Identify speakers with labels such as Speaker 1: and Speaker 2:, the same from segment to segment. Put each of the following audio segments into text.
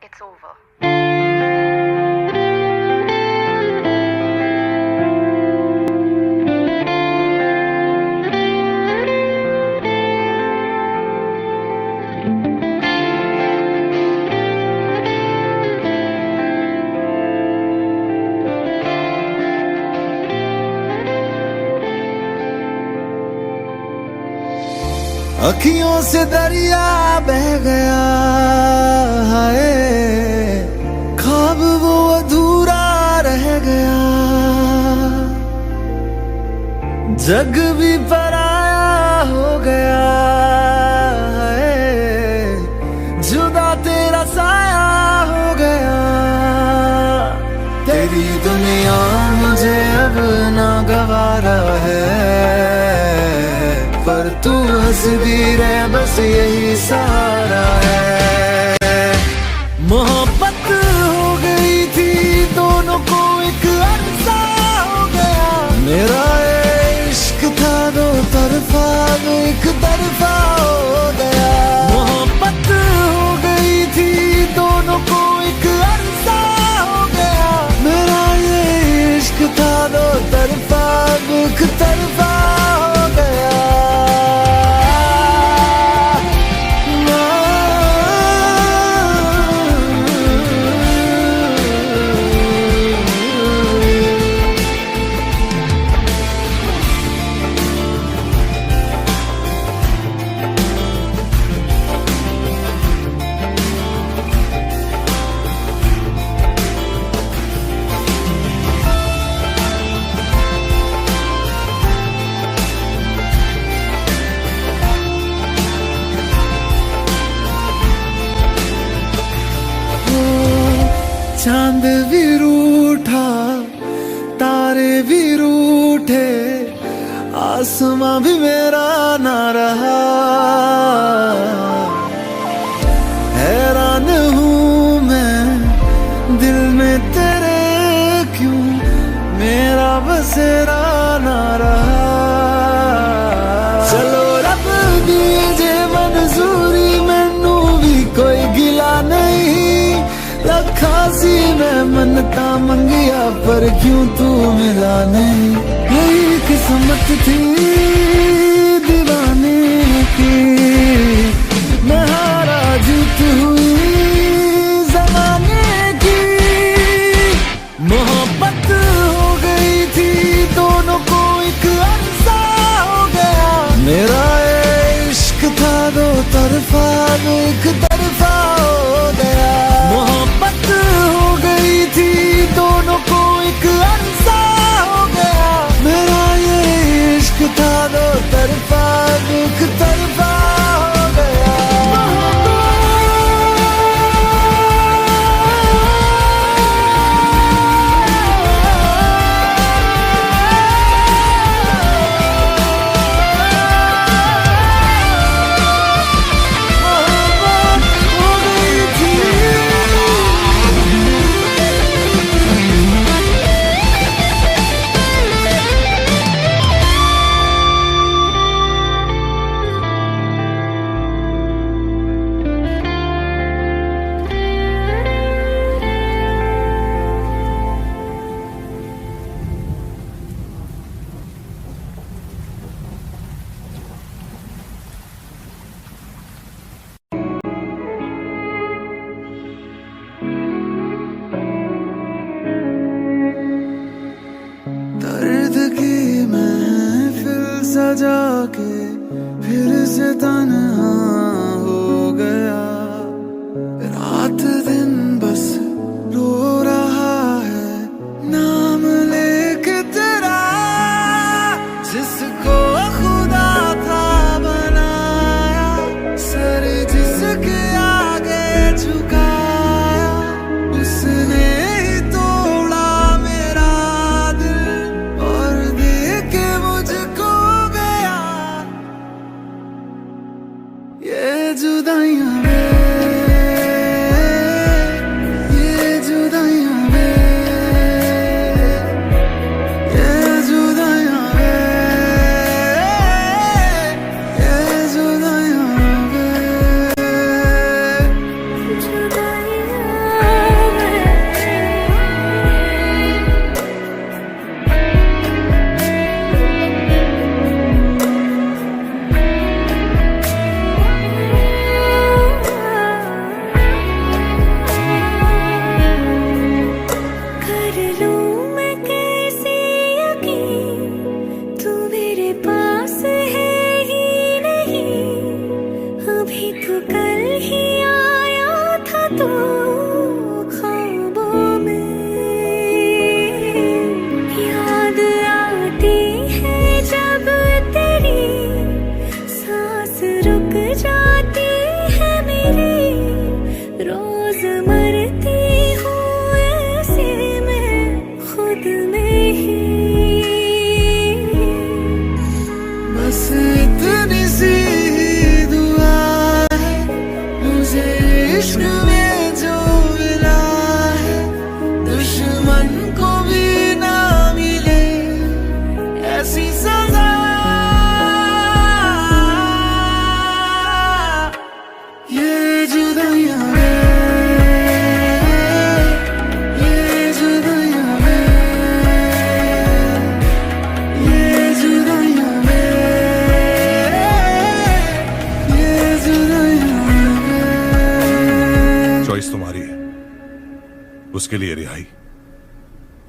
Speaker 1: it's over.
Speaker 2: अखियों से दरिया बह गया है, ख्वाब वो अधूरा रह गया। जग भी पराया हो गया है, जुदा तेरा साया हो गया। तेरी दुनिया मुझे अब ना गवारा है, पर तू हंसदी रहे बस यही सहारा है। मोहब्बत हो गई थी दोनों को, एक अरसा हो गया। मेरा इश्क था दो तरफा, वो एक तरफा हो गया। मोहब्बत हो गई थी दोनों को, एक अरसा हो गया। मेरा ये इश्क था दो तरफा, वो एक तरफा हो गया। चांद भी रूठा, तारे भी रूठे, आसमां भी मेरा ना रहा। हैरान हूँ मैं दिल में तेरे, क्यों मेरा बसेरा ना रहा। चलो रब दीजे मंजूरी, मैनू भी कोई गिला नहीं। लखासी मैं मनता मंगिया, पर क्यों तू मिला नहीं। यही किस्मत थी दीवाने की, मैं हारा जीत हुई जमाने की। मोहब्बत हो गई थी दोनों को, एक अरसा हो गया। मेरा इश्क था दो तरफा, वो एक तरफा हो गया। मोहब्बत हो गई थी दोनों को, एक अरसा हो गया। मेरा ये इश्क था दो तरफा, एक तरफा हो गया। दर्द की महफिल सजा के फिर से तन्हा हो गया। रात दिन बस रो रहा है नाम लेके तेरा, जिसको खुदा था बनाया, सर जिसके आगे झुकाया, उसने ही तोड़ा मेरा दिल और दे के मुझको गया।
Speaker 1: तू ख्वाबों में, याद आती है जब तेरी सांस रुक जाती है मेरी, रोज मरती हूँ ऐसे मैं खुद में ही।
Speaker 2: बस इतनी सी दुआ है मुझे इश्क में जो मिला है, दुश्मन को भी ना मिले ऐसी सजा। ये जुदाइयां
Speaker 3: चॉइस तुम्हारी है, उसके लिए रिहाई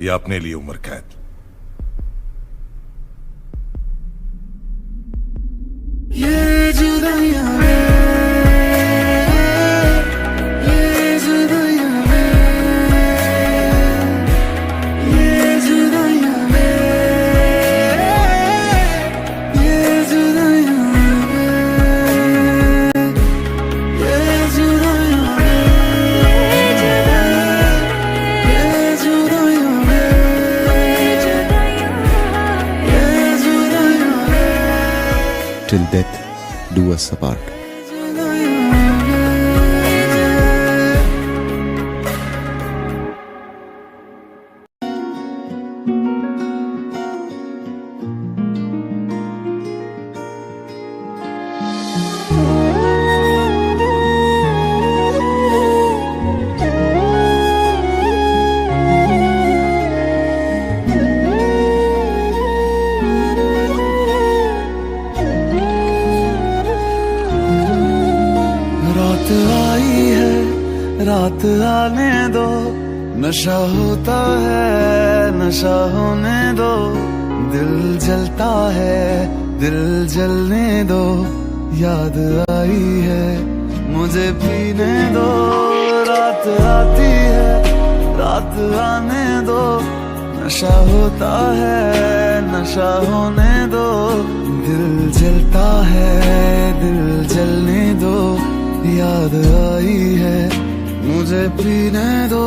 Speaker 3: या अपने लिए उम्र कैद।
Speaker 2: ये जुदाइयां
Speaker 4: till death do us apart.
Speaker 2: रात आई है, रात आने दो, नशा होता है नशा होने दो, दिल जलता है दिल जलने दो, याद आई है मुझे पीने दो। रात आती है रात आने दो, नशा होता है नशा होने दो, दिल जलता है दिल जलने दो, याद आई है मुझे पीने दो।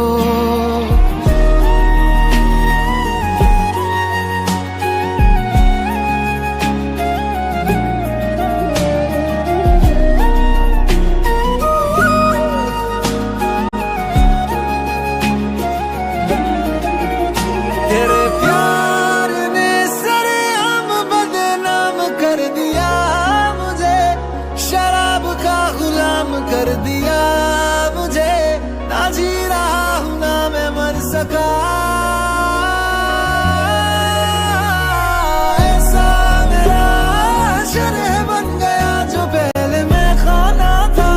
Speaker 2: तेरे प्यार ने सरेआम बदनाम कर दिया मुझे, शराब का गुलाम कर दिया मुझे, ना जी रहा हूं ना मैं मर सका। ऐसा मेरा शरह बन गया जो पहले मैं खाना था,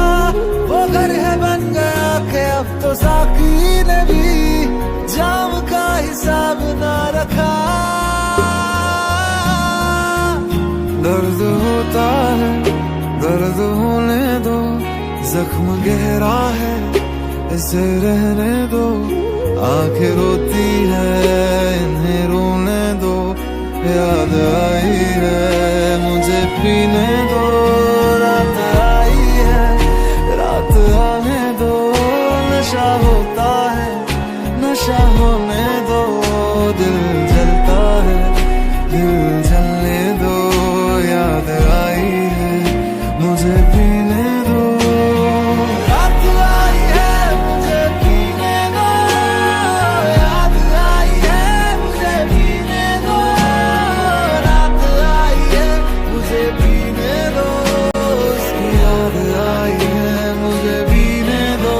Speaker 2: वो घर है बन गया कि अब तो साकी ने भी जाम का हिसाब ना रखा। दर्द होता है दर्द होने दो, जख्म गहरा है इसे रहने दो, आंखें रोती है इन्हें रोने दो, याद आई है मुझे पीने दो। रात आई है रात आने दो, नशा होता है नशा होने दो, दिल जलता है दिल जलने दो, याद आई है मुझे पीने दो। रात आई है मुझे पीने दो, याद आई है मुझे पीने दो। रात आई है मुझे पीने दो, उसकी याद आई है मुझे पीने दो।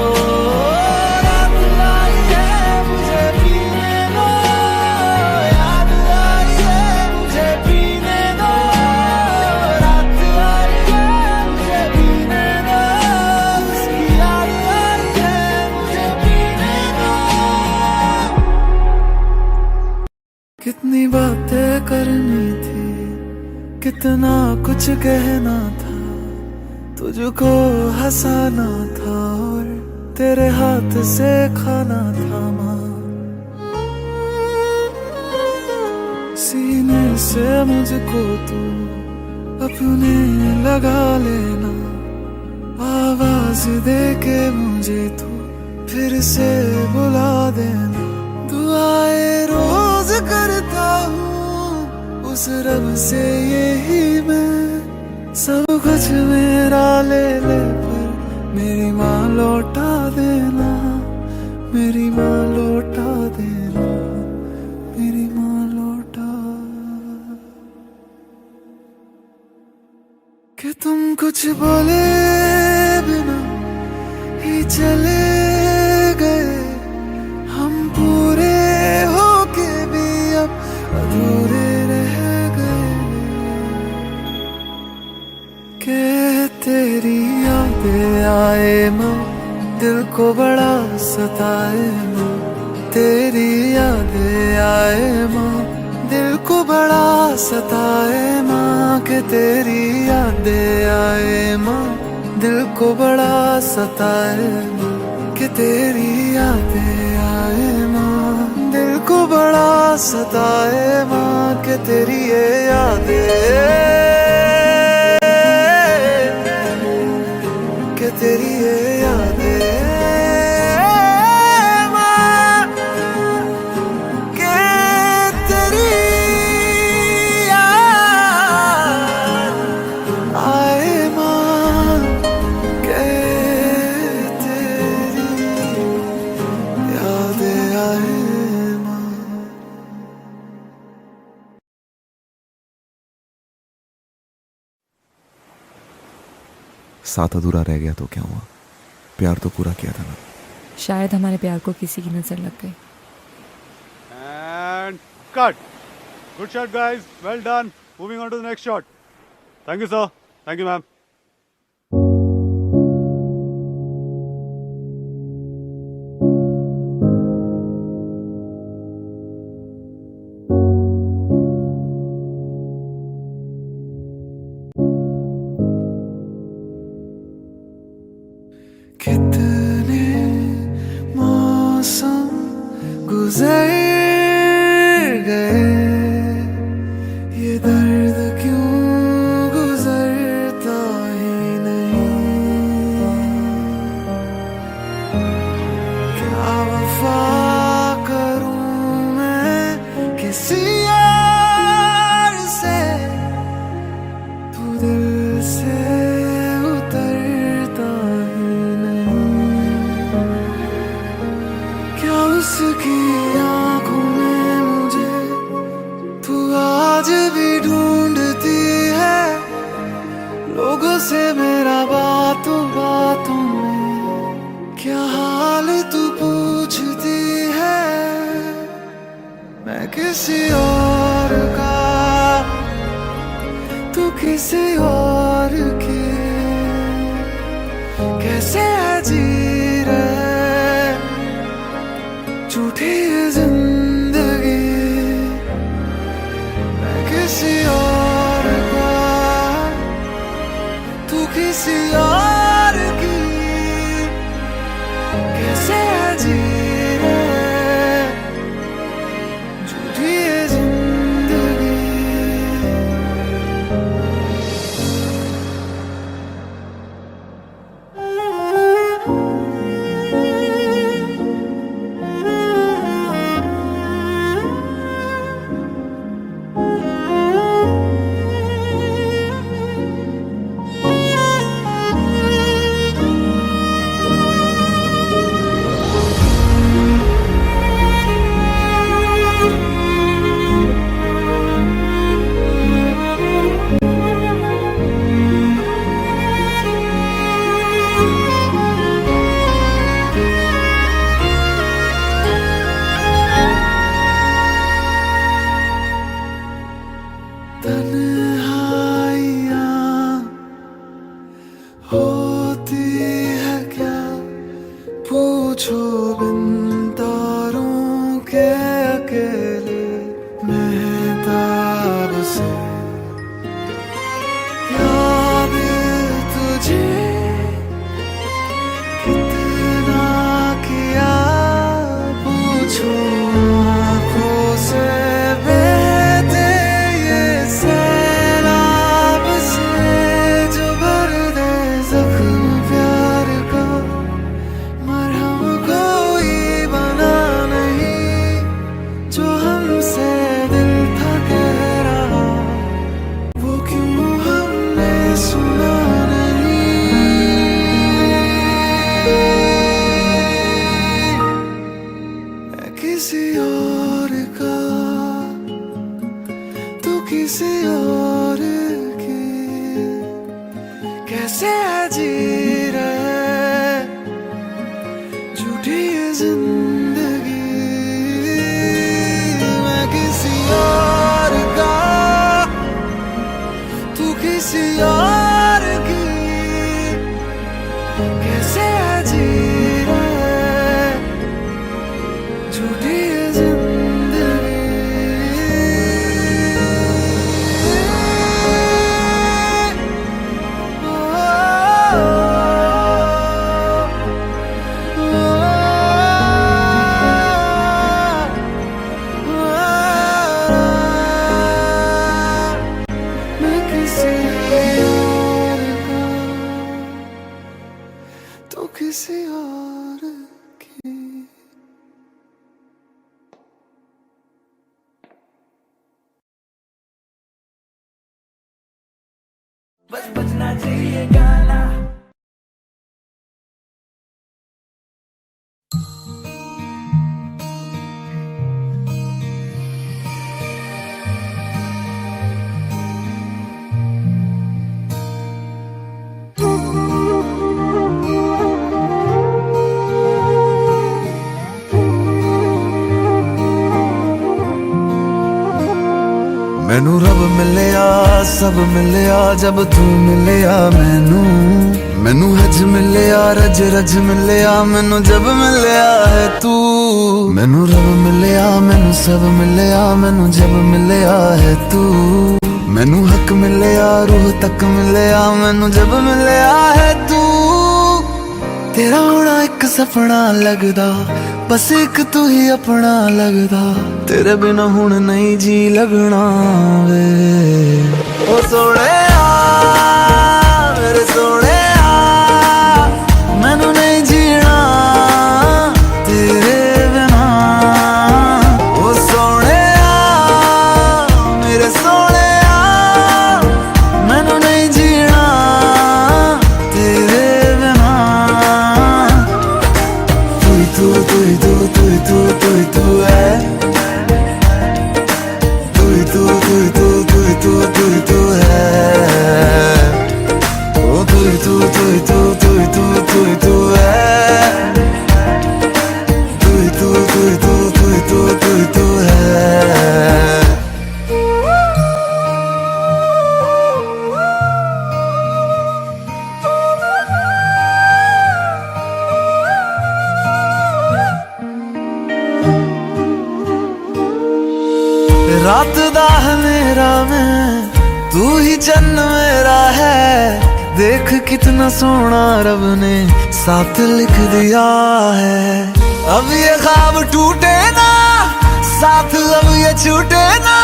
Speaker 2: रात आई है मुझे पीने दो, याद आई है मुझे पीने दो। रात आई है मुझे पीने दो, उसकी याद आई है मुझे पीने दो। कितनी बातें करनी थी, कितना कुछ कहना था, तुझको हंसाना था और तेरे हाथ से खाना थामा, सीने से मुझको तू अपने लगा लेना, आवाज दे के मुझे तू फिर से बुला देना। दुआएं रोज करता हूँ उस रब से यही मैं, सब कुछ मेरा ले ले पर मेरी माँ लौटा देना, मेरी माँ लौटा देना, मेरी माँ लौटा। कि तुम कुछ बोले बिना ही चले गए, हम पूरे होके भी अब अधूरे रह गए। के तेरी यादें आए माँ, दिल को बड़ा सताए माँ, तेरी यादें आए माँ, दिल को बड़ा सताए माँ। के तेरी यादें आए माँ, दिल को बड़ा सताए माँ। कि तेरी यादें आए माँ, दिल को बड़ा सताए माँ। कि तेरी ये यादें, कि तेरी ये यादें माँ, कि तेरी याद आए माँ, कि तेरी यादें आए माँ।
Speaker 4: साथ अधूरा रह गया तो क्या हुआ, प्यार तो पूरा किया था ना।
Speaker 5: शायद हमारे प्यार को किसी की नजर लग गई।
Speaker 6: And cut. Good shot, guys. Well done. Moving on to the next shot. Thank you, sir. Thank you, ma'am.
Speaker 2: कितने मौसम गुजर गए, ये दर्द क्यों गुजरता ही नहीं। क्या वफा करूं मैं किसी यार से, तू दिल से उतरता ही नहीं। क्या उसकी आंखों में मुझे तू आज भी ढूंढती है, लोगों से मेरा बातों बातों में क्या हाल तू पूछती है। मैं किसी और का, तू किसी और की, कैसे है जी रहे झूठी ये जिंदगी। मैं किसी और का, तू किसी और की, कैसे है जी रहे झूठी ये जिंदगी। कितना जिंदगी मैं किसी और का, तू किसी और की, कैसे जी रहे झूठी है जिंदगी। मैं किसी और का, तो किसी और की। बस बजना चाहिए गाना। मैनू रब मिलिया सब मिलिया जब तू मिलिया मैनू, मैनू हज मिलिया रज रज मिलिया मैनू जब मिलिया है तू। मैनू रब मिलिया मैनू सब मिलिया मैनू जब मिलिया है तू। मैनू हक मिलिया रूह तक मिलिया मैनू जब मिलिया है तू। तेरा होना एक सपना लगदा, बस एक तू ही अपना लगदा। तेरे बिना हुण नहीं जी लगना वे ओ सोहणिया मेरे सोहणिया, मैनू नहीं जीना तेरे बिना। ओ सोहणिया मेरे सोहणिया, मैनू नहीं जीना तेरे बिना। तू ही तू तू ही तू तू ही तू तू ही तू है, तू ही तू तू ही तू तू ही तू तू ही तू है। ओ तू ही तू तू ही तू तू ही तू तू ही तू है, तू ही तू तू ही तू तू ही तू तू ही तू है। रात दा मेरा मैं, तू ही चन्न मेरा है। देख कितना सोना रब ने साथ लिख दिया है। अब ये ख्वाब टूटे ना, साथ अब ये छूटे ना।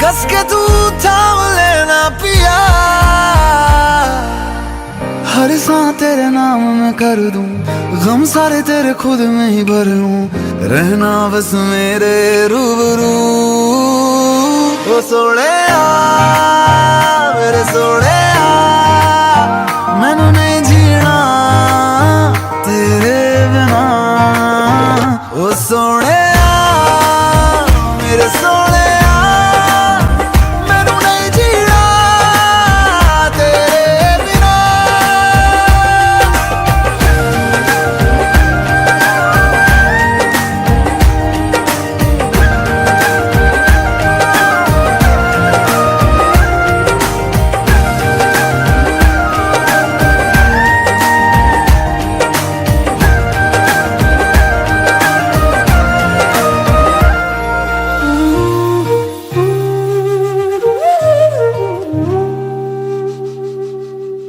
Speaker 2: कस के तू थाम लेना पिया, हर सांस तेरे नाम में कर दूं। गम सारे तेरे खुद में ही भर लूं, रहना बस मेरे रूबरू। ओ सोहणिया मेरे सोहणिया, मैनू नहीं जीना तेरे बिना। ओ सोहणिया मेरे सोहणिया, मैनू नहीं जीना तेरे बिना।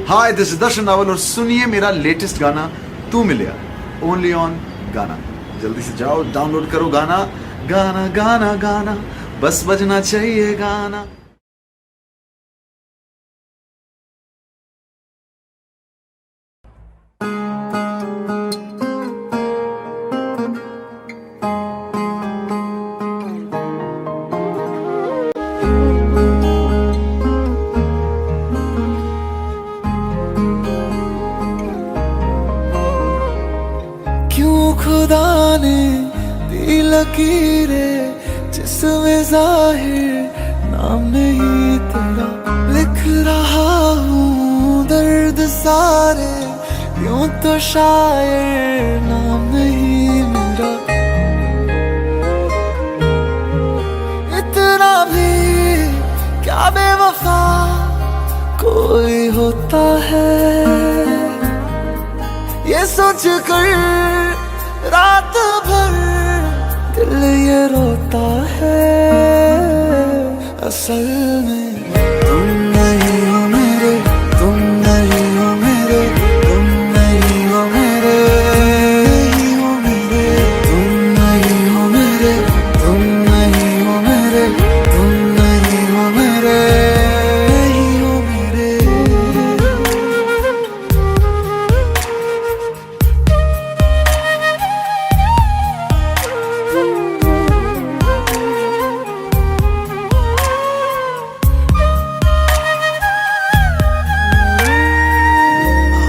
Speaker 7: हाय दिस इज दर्शन रावल और सुनिए मेरा लेटेस्ट गाना तू मिलिया ओनली ऑन गाना। जल्दी से जाओ डाउनलोड करो गाना। गाना गाना गाना बस बजना चाहिए गाना।
Speaker 2: खुदा ने दी लकीरें जिसमें जाहिर नाम नहीं तेरा। लिख रहा हूँ दर्द सारे यूं तो शायर नाम नहीं मेरा। सोच कर रात भर दिल ये रोता है। असल में तुम नहीं हो मेरे, तुम नहीं हो मेरे, तुम नहीं हो मेरे, नहीं हो मेरे, तुम नहीं हो मेरे, तुम नहीं हो मेरे, तुम नहीं हो मेरे, नहीं हो मेरे।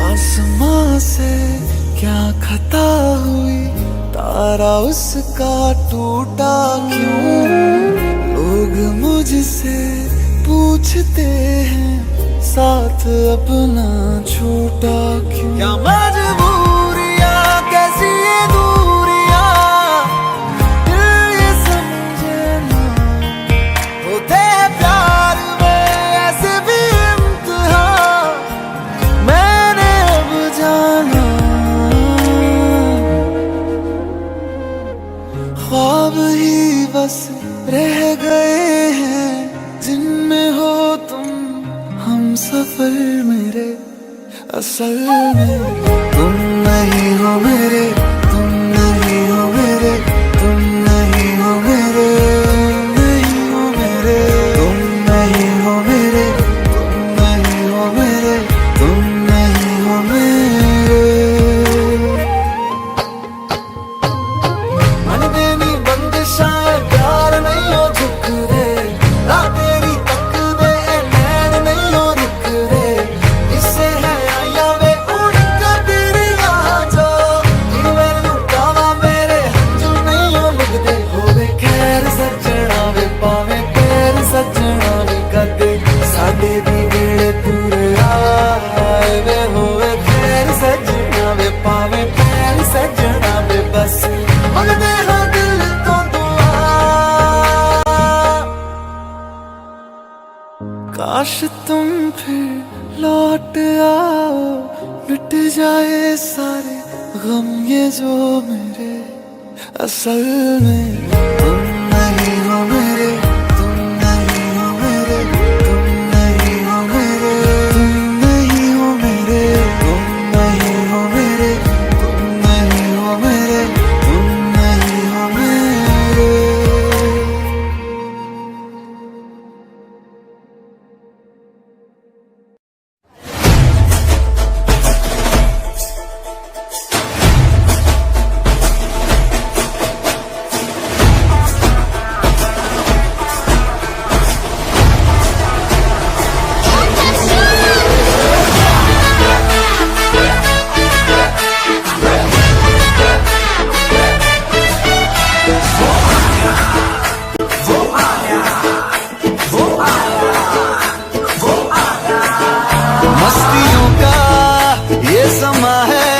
Speaker 2: आसमां से क्या खता हुई, तारा उसका टूटा क्यों? लोग मुझसे पूछते हैं साथ अपना छूटा क्यों? क्या मजबूरियां, कैसी ये दूरियां, दिल ये समझे ना। होते हैं प्यार में ऐसे भी इम्तिहान, मैंने अब जाना। ख्वाब ही बस रह गए हैं जिनमें हो तुम हम सफर मेरे। असल में तुम नहीं हो मेरे, तुम नहीं हो मेरे, तुम नहीं हो मेरे, नहीं हो मेरे, तुम नहीं हो मेरे, तुम नहीं हो मेरे, तुम नहीं हो मेरे। मन देनी बंदिशां प्यार नहीं हो झुक दे, रात तेरी तक दे नैन नहीं हो रुक दे। इससे है आया वे उड़ के तेरी आ जा, इनमें लुटावा मेरे हंजू नहीं हो लगदे। होवे खैर सजना वे पावे पैर सजना वे कदे, साडे दी वेले पूरे आए वे। होवे खैर सजना वे पावे पैर सजना वे बस मंगदे हाँ दिल तो दुआ। काश तुम फिर लौट आओ, मिट जाए सारे गम ये जो मेरे। असल में तुम नहीं हो मेरे, तुम नहीं हो मेरे, तुम नहीं हो मेरे, तुम नहीं हो मेरे, तुम नहीं हो मेरे, तुम नहीं हो मेरे, तुम नहीं हो मेरे। मस्तियों का ये समा है,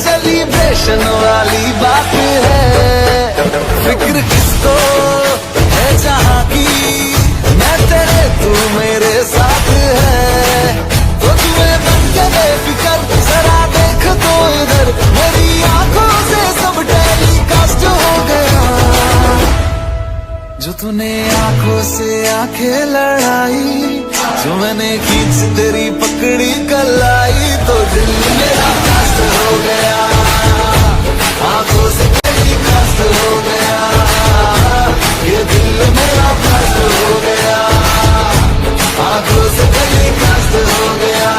Speaker 2: सेलिब्रेशन वाली बात है। फिक्र किसको है जहाँ की, मैं तेरे तू मेरे साथ है। तो तुम्हें बन के बेफिक्र जरा देख तो इधर, मेरी आंखों से सब टेलीकास्ट हो गया। जो तूने आंखों से आंखें लड़ाई, जो मैंने खींच तेरी पकड़ी कलाई, तो दिल मेरा कास्ट हो गया। आंखों से तेरी कास्ट हो गया, ये दिल मेरा कास्ट हो गया। आंखों से तेरी कास्ट हो गया।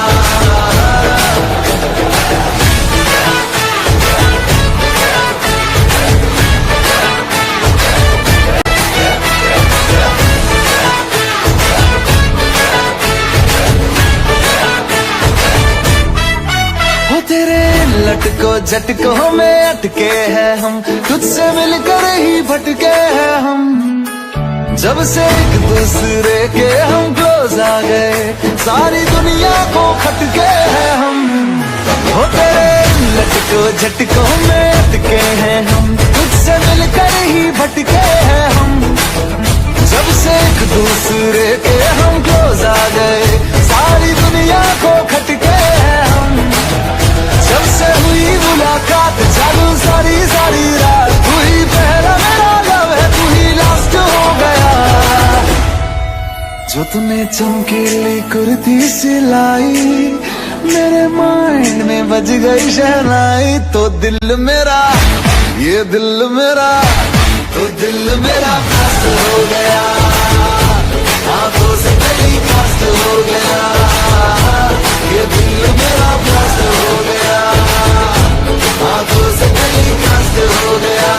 Speaker 2: तेरे लटको झटकों में अटके हैं हम, तुझसे मिलकर ही भटके हैं हम। जब से एक दूसरे के हम क्लोज आ गए, सारी दुनिया को खटके हैं हम। हो तेरे लटको झटकों में अटके हैं हम, तुझसे मिलकर ही भटके हैं हम। जब से एक दूसरे के हम क्लोज आ गए, सारी दुनिया को खटके हैं हम। जब से हुई जो तूने चमकीली कुर्ती सिलाई, मेरे माइंड में बज गई शहनाई। तो दिल मेरा, ये दिल मेरा, तो दिल मेरा मस्त हो गया, आंखों से टेलीकास्ट हो गया। ये दिल मेरा मस्त हो गया, आंखों से टेलीकास्ट हो गया।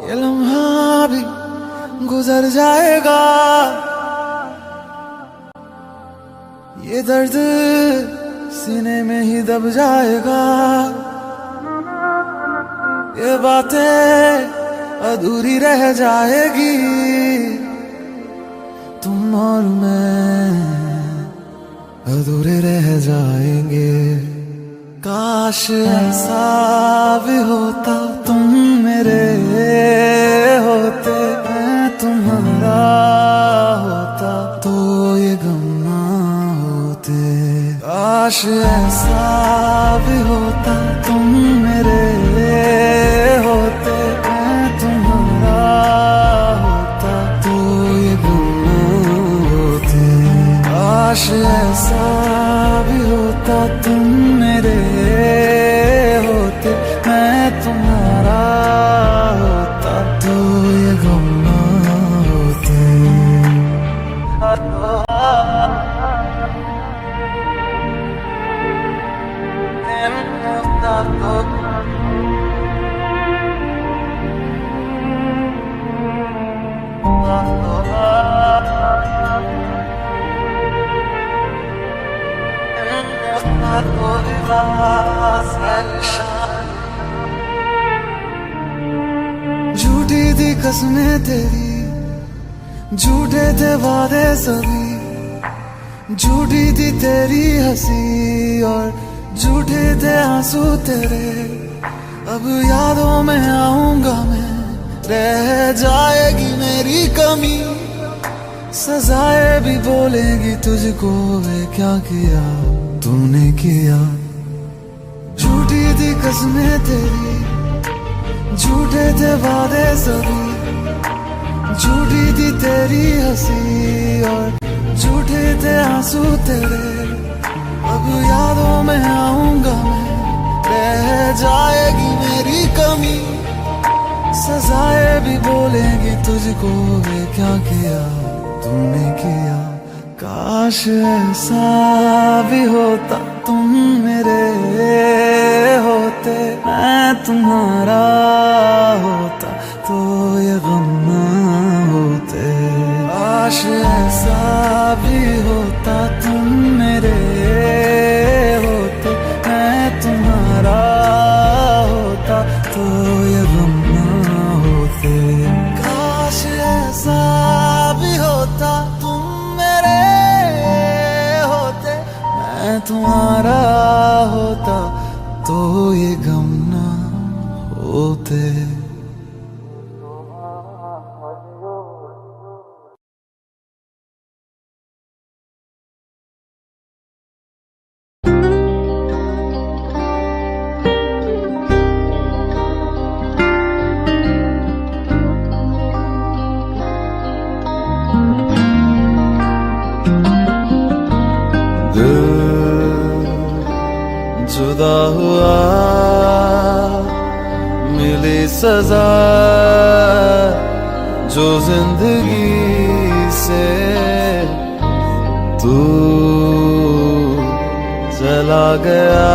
Speaker 2: ये लम्हा भी गुजर जाएगा, ये दर्द सीने में ही दब जाएगा। ये बातें अधूरी रह जाएगी, तुम और मैं अधूरे रह जाएंगे। काश ऐसा भी होता, तुम मेरे होते, मैं तुम्हारा होता, तो ये गम ना होते। काश ऐसा भी होता, तुम मेरे होते, मैं तुम्हारा होता, तो ये गम ना होते। काश ऐसा भी होता, तुम मेरे होते, मैं तुम्हारा होता, तो ये गम ना होते। झूठी थी कसमें तेरी, झूठे थे वादे सभी, झूठी थी तेरी हंसी और झूठे थे आंसू तेरे। अब यादों में आऊंगा मैं, रह जाएगी मेरी कमी, सजाएं भी बोलेगी तुझको, वे क्या किया तूने किया। झूठी थी कसमें तेरी, झूठे थे वादे सभी, झूठी थी तेरी हंसी और झूठे थे आंसू तेरे। अब यादों में आऊंगा मैं, रह जाएगी मेरी कमी, सजाएं भी बोलेगी तुझको, वे क्या किया तूने किया। काश ऐसा भी होता, तुम मेरे होते, मैं तुम्हारा होता, तो ये गम ना होते। काश ऐसा भी होता, तुम मेरे होते, मैं तुम्हारा होता, तो ये गम ना होते। काश ऐसा भी होता, तुम मेरे होते, मैं तुम्हारा होता, तो ये गम ना होते। जुदा हुआ, मिली सजा जो जिंदगी से, तू चला गया,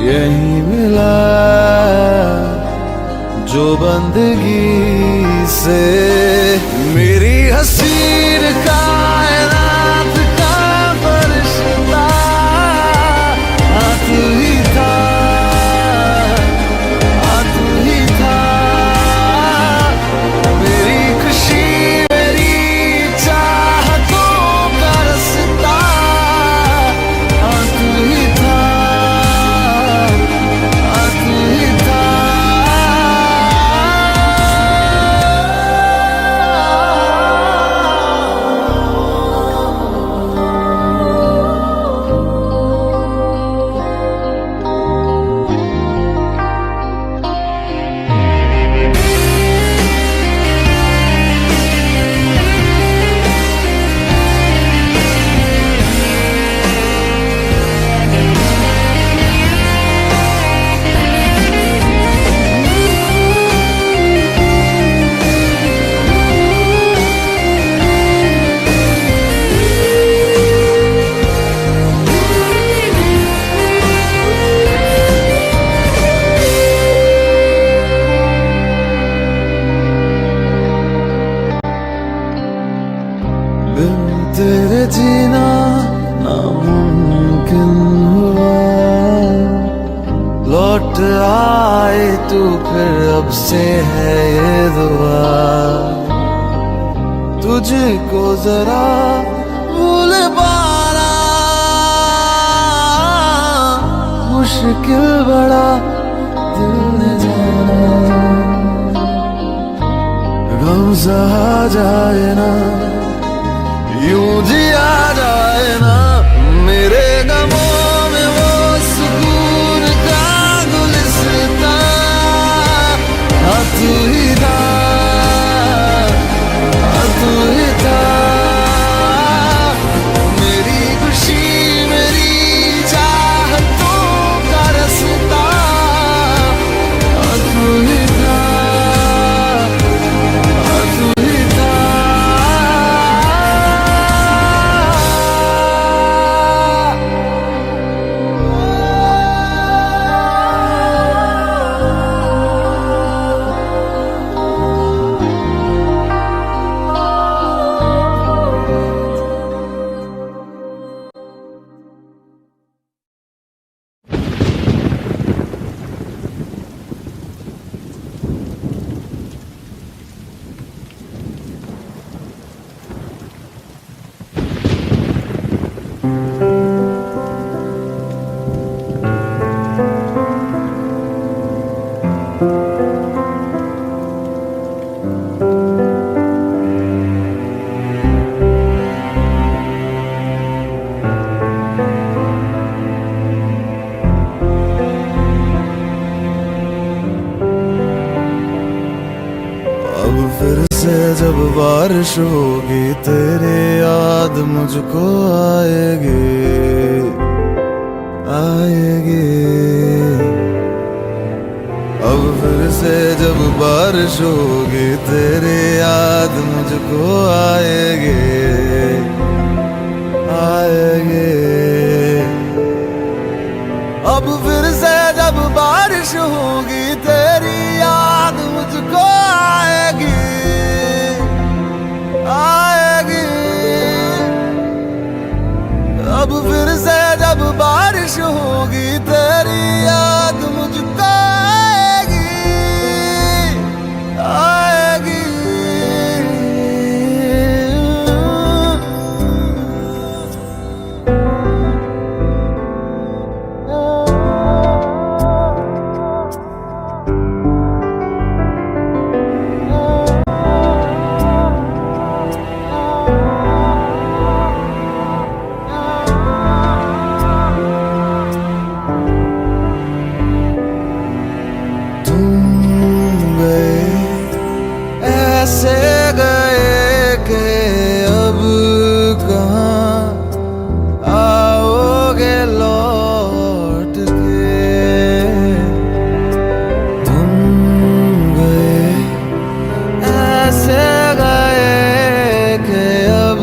Speaker 2: यही मिला जो बंदगी से। मेरी हसीन कायनात का फरिश्ता तू ही था, आए तू फिर अब से है ये दुआ, तुझको जरा भूल पाना मुश्किल बड़ा दिल ने जाना। गम सहा जाए ना यूं जिया जाए ना, मेरे गमों में वो सुकून का गुलिस्ता तू ही था, तू ही था। मेरी खुशी मेरी चाहतों का रास्ता तू ही था, तू ही था। अब फिर से जब बारिश होगी तेरे याद मुझको आएगी, आएगी। अब फिर से जब बारिश होगी तेरे याद मुझको आएगी, आएगी। अब फिर से जब बारिश होगी तेरी याद मुझको आएगी, आएगी। अब फिर से जब बारिश होगी तेरी याद मुझको आएगी, आएगी। ऐसे गए कि अब कहाँ आओगे लौट के। तुम गए ऐसे गए कि अब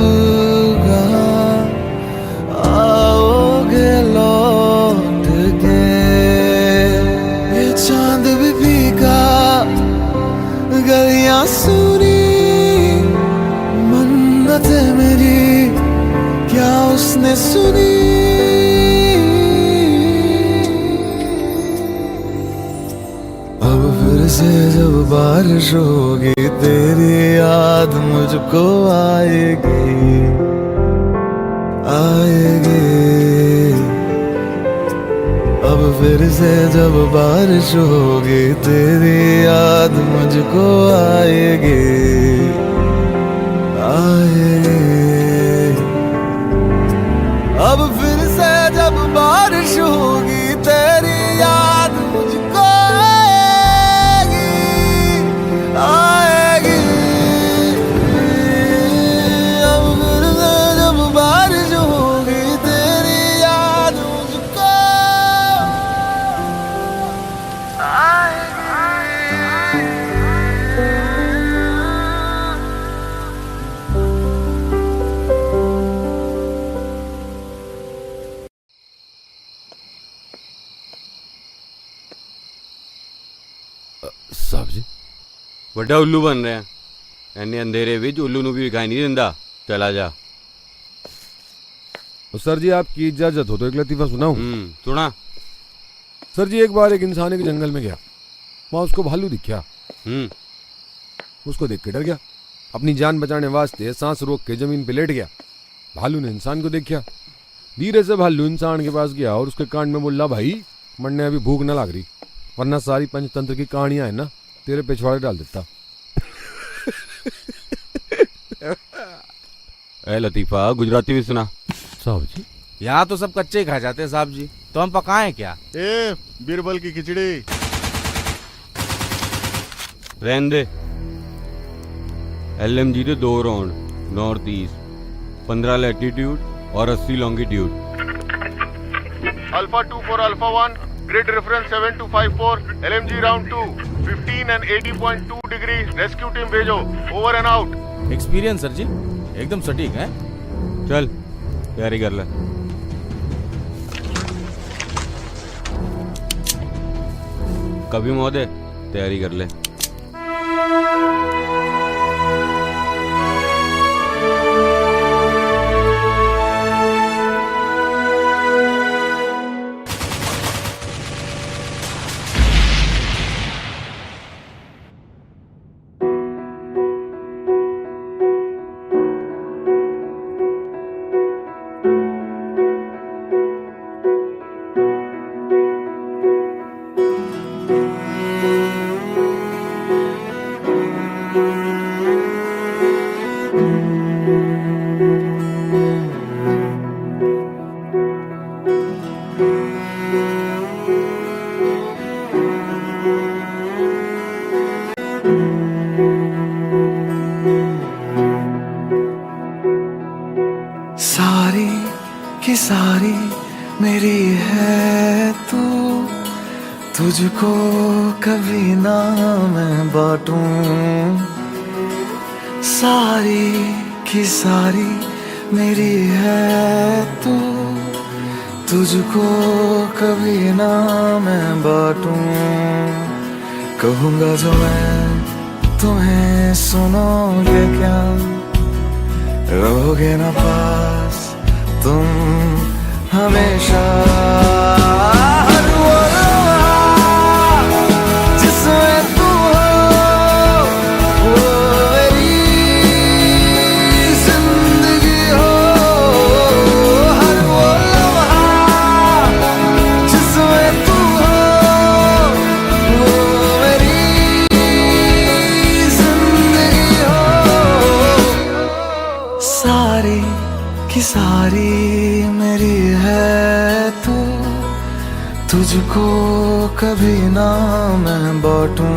Speaker 2: कहाँ आओगे लौट के। ये चांद भी फीका गलियां सुनी, मन्नतें मेरी क्या उसने सुनी। अब फिर से जब बारिश होगी तेरी याद मुझको आएगी, आएगी। अब फिर से जब बारिश होगी तेरी याद मुझको आएगी, आएगी। अब फिर से जब बारिश होगी तेरी याद मुझको आएगी, आएगी। अब फिर से जब बारिश होगी तेरी याद मुझको
Speaker 8: साहब जी
Speaker 9: ਵੱਡਾ ਉੱਲੂ ਬਣ ਰਿਹਾ ਐਨੇ ਅੰਧੇਰੇ ਵਿੱਚ ਉੱਲੂ ਨੂੰ ਵੀ ਵਿਖਾਈ ਨਹੀਂ ਦਿੰਦਾ चला जा
Speaker 8: सर जी आपकी इजाजत हो तो एक लतीफ़ा सुनाऊं?
Speaker 9: सुना।
Speaker 8: सर जी एक बार एक इंसान एक जंगल में गया, वहां उसको भालू दिखा। उसको देख के डर गया, अपनी जान बचाने वास्ते सांस रोक के जमीन पे लेट गया। भालू ने इंसान को देखा, धीरे से भालू इंसान के पास गया और उसके कान में बोला, भाई मरने अभी भूख न लग रही, वरना सारी पंचतंत्र की कहानियां है ना तेरे पिछवाड़े डाल देता।
Speaker 9: ए लतीफा, गुजराती भी सुना। साहब जी
Speaker 10: यहाँ तो सब कच्चे ही खा जाते हैं साहब जी, तो हम पकाएं क्या?
Speaker 6: ए बीरबल की खिचड़ी।
Speaker 9: रहने दे। LMG के 2 राउंड नॉर्थ ईस्ट, 15 लैटिट्यूड और 80 longitude.
Speaker 11: Alpha 2 for Alpha 1, grid reference 7254, LMG round 2, 15 and 80.2 degree, rescue team भेजो, over and out।
Speaker 10: Experience sir ji, एकदम सटीक है।
Speaker 9: चल तैयारी कर ले। कभी महोदय तैयारी कर ले।
Speaker 2: सारी की सारी मेरी है तू, तुझको कभी ना मैं बांटूं। सारी की सारी मेरी है तू, तुझको कभी ना मैं बांटूं। कहूँगा जो मैं तुम्हें, सुनोगे क्या? रहोगे ना पास तुम हमेशा। हर वो लम्हा जिसमें तू हो, वो मेरी जिंदगी हो। हर वो लम्हा जिसमें तू हो, वो मेरी जिंदगी हो। सारी की सारी मेरी है तू, तुझको कभी ना मैं बांटूं।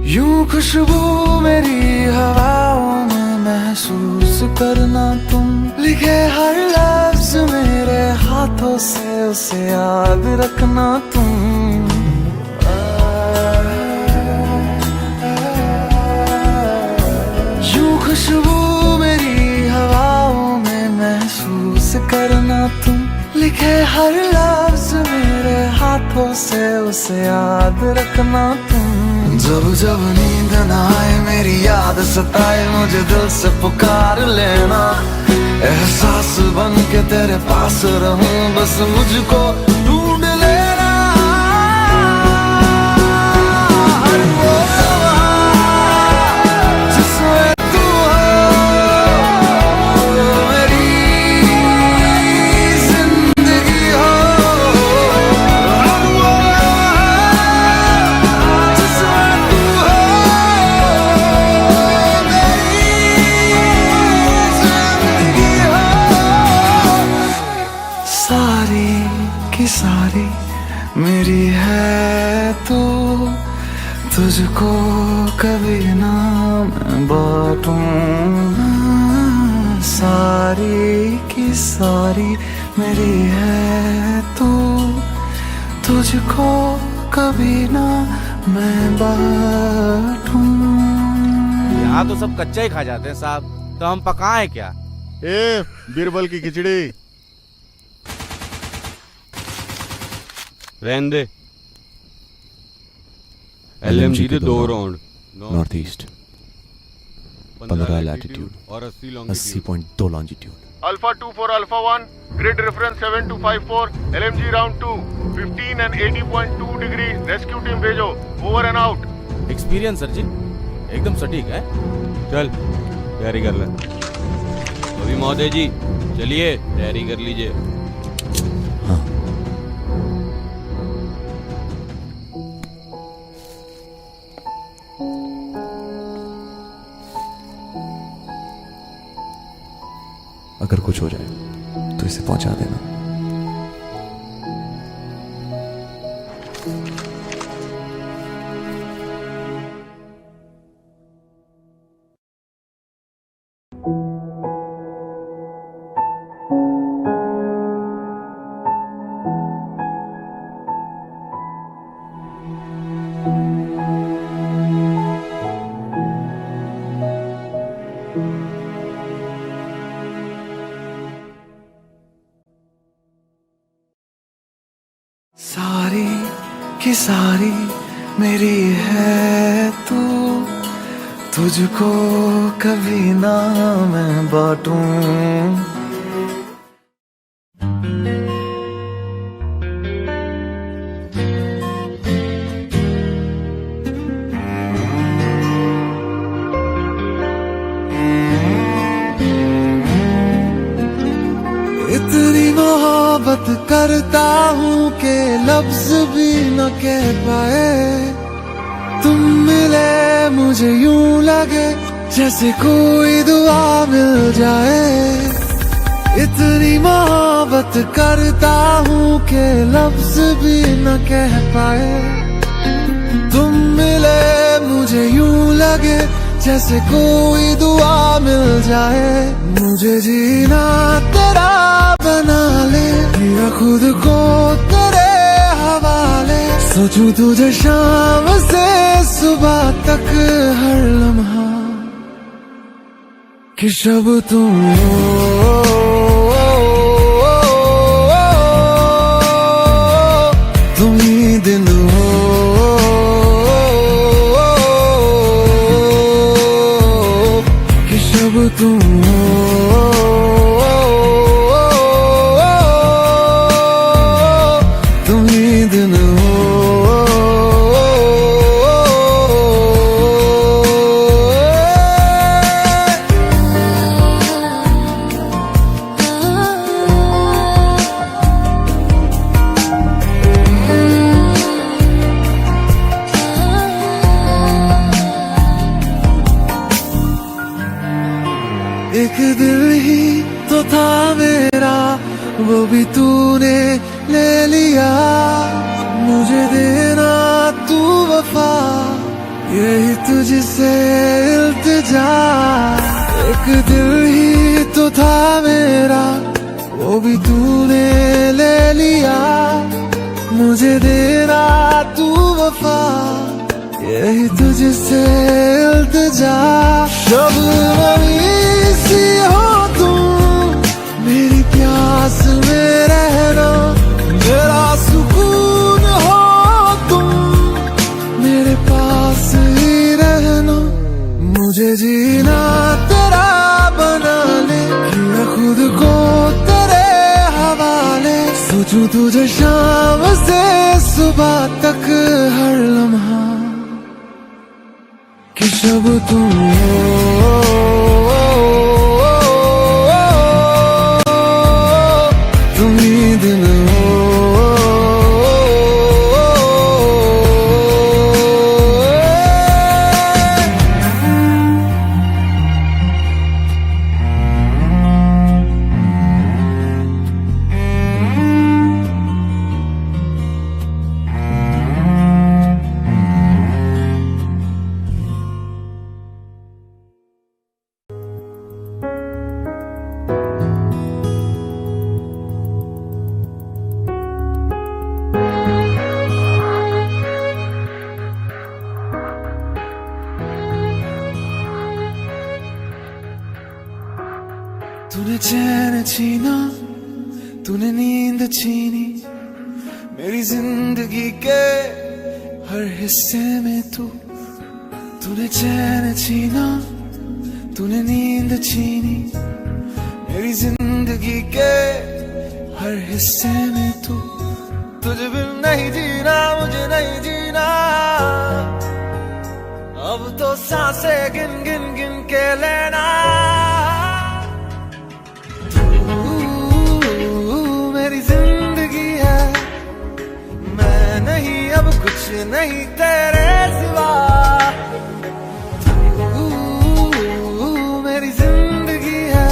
Speaker 2: यूं खुशबू मेरी हवाओं में महसूस करना तुम। लिखे हर लफ्ज मेरे हाथों से उसे याद रखना तुम। यूं खुशबू मेरी हवाओं में महसूस करना तुम। लिखे हर लफ्ज मेरे हाथों से उसे याद रखना तुम। जब जब नींद न आए मेरी याद सताए, मुझे दिल से पुकार लेना। एहसास बन के तेरे पास रहूं, बस मुझको ढूंढ लेना। हर वो लम्हा जिसमें तू हो, वो मेरी जिंदगी हो। हर वो लम्हा जिसमें तू हो, मेरी जिंदगी हो। बांटूं सारी की सारी मेरी है तू, तुझको कभी ना मैं बांटूं।
Speaker 10: यहाँ तो सब कच्चा ही खा जाते हैं साहब, तो हम पकाएं क्या?
Speaker 11: ए बीरबल की खिचड़ी।
Speaker 9: रहने दे। LMG के 2 राउंड
Speaker 4: नॉर्थ ईस्ट 15 लैटिट्यूड
Speaker 9: और 80 longitude
Speaker 4: 80.2 longitude.
Speaker 11: Alpha 2 for Alpha 1, grid reference 7254, LMG round 2, 15 and 80.2 degree, rescue team भेजो, over and out।
Speaker 10: Experience sir ji एकदम सटीक है।
Speaker 9: चल तैयारी कर ले। अभी महोदय जी चलिए तैयारी कर लीजिए।
Speaker 4: हाँ। अगर कुछ हो जाए तो इसे पहुंचा देना।
Speaker 2: सारी की सारी मेरी है तू, तुझको कभी ना मैं बांटूं। इतनी मोहब्बत करता हूँ कि लफ्ज भी न कह पाए, तुम मिले मुझे यूं लगे जैसे कोई दुआ मिल जाए। इतनी मोहब्बत करता हूँ कि लफ्ज भी न कह पाए, तुम मिले मुझे यूं लगे जैसे कोई दुआ मिल जाए। मुझे जीना तेरा बना ले, दिया खुद को तेरे हवाले, सोचूं तुझे शाम से सुबह तक हर लम्हा कि शब तुम हो, तुम ही दिन हो, कि शब तुम हो, तुम ही दिन हो। एक दिल ही तो था मेरा, वो भी तूने ले लिया, मुझे देना तू वफा, यही तुझसे इल्तिजा। एक दिल ही तो था मेरा, वो भी तूने ले लिया, मुझे देना तू वफा, यही तुझसे इल्तिजा। शब सी हो तुम, मेरी प्यास में रहना, मेरा सुकून हो तुम, मेरे पास ही रहना। मुझे जीना तेरा बना ले, किया खुद को तेरे हवाले, सोचूं तुझे शाम से सुबह तक हर लम्हा कि शब तुम हो, तुम ही दिन हो। तूने चैन छीना, तूने नींद छीनी, मेरी जिंदगी के हर हिस्से में तूने चैन छीना, तूने नींद छीनी, मेरी जिंदगी के हर हिस्से में तुझे बिन नहीं जीना, मुझे नहीं जीना, अब तो सांसें गिन गिन गिन के लेना। तू मेरी जिंदगी है, मैं नहीं अब कुछ नहीं तेरे सिवा। तू मेरी जिंदगी है,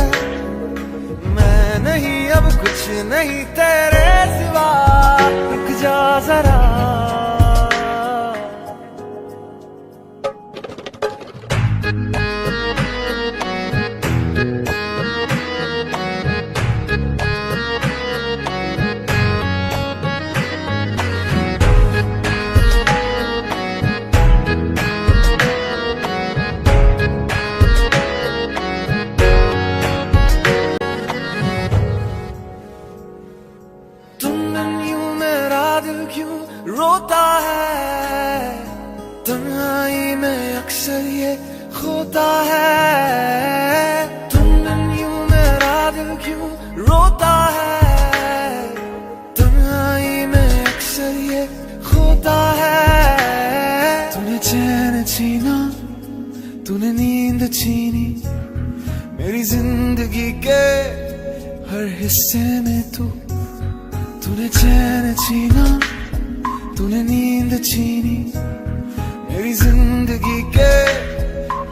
Speaker 2: मैं नहीं अब कुछ नहीं तेरे सिवा। रुक जा जरा, रोता है तन्हाई में अक्सर ये खोता है। तुम यूं मेरा दिल क्यों रोता है, तन्हाई में अक्सर ये खोता है। तूने चैन छीना, तूने नींद छीनी, मेरी जिंदगी के हर हिस्से में तूने चैन छीना, तूने नींद छीनी, मेरी जिंदगी के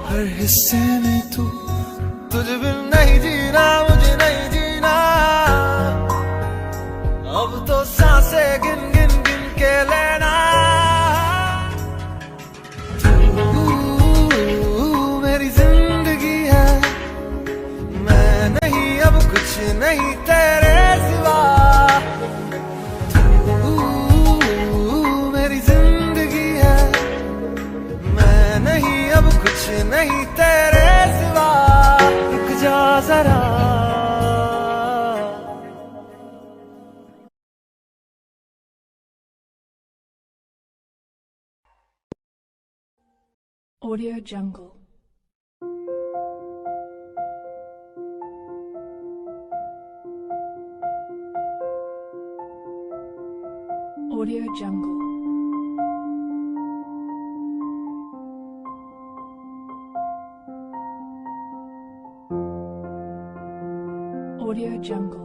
Speaker 2: हर हिस्से में तुझे बिन नहीं जीना, मुझे नहीं जीना, अब तो सांसें गिन गिन गिन के लेना। तू मेरी जिंदगी है, मैं नहीं अब कुछ नहीं तेरे सिवा। अब कुछ नहीं तेरे सिवा। रुक जा जरा,
Speaker 1: Audio Jungle. Audio Jungle. Audio Jungle.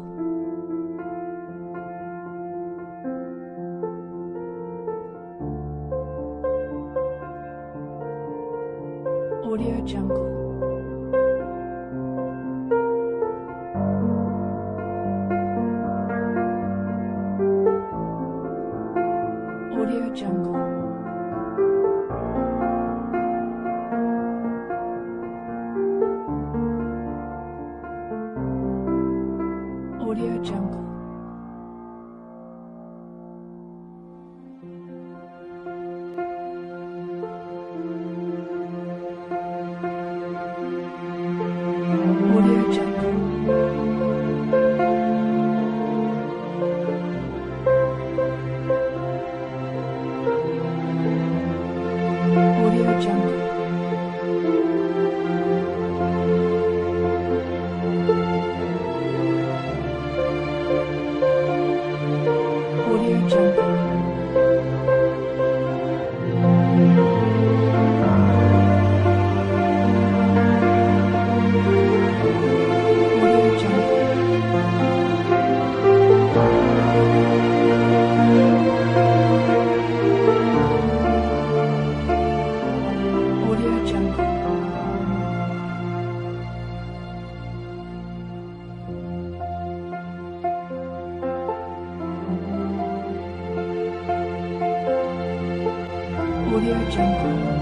Speaker 1: Audio Jungle. Audio Jungle. Audio Jungle. Audio Jungle. Audio Jungle. Audio Jungle. Audio Jungle.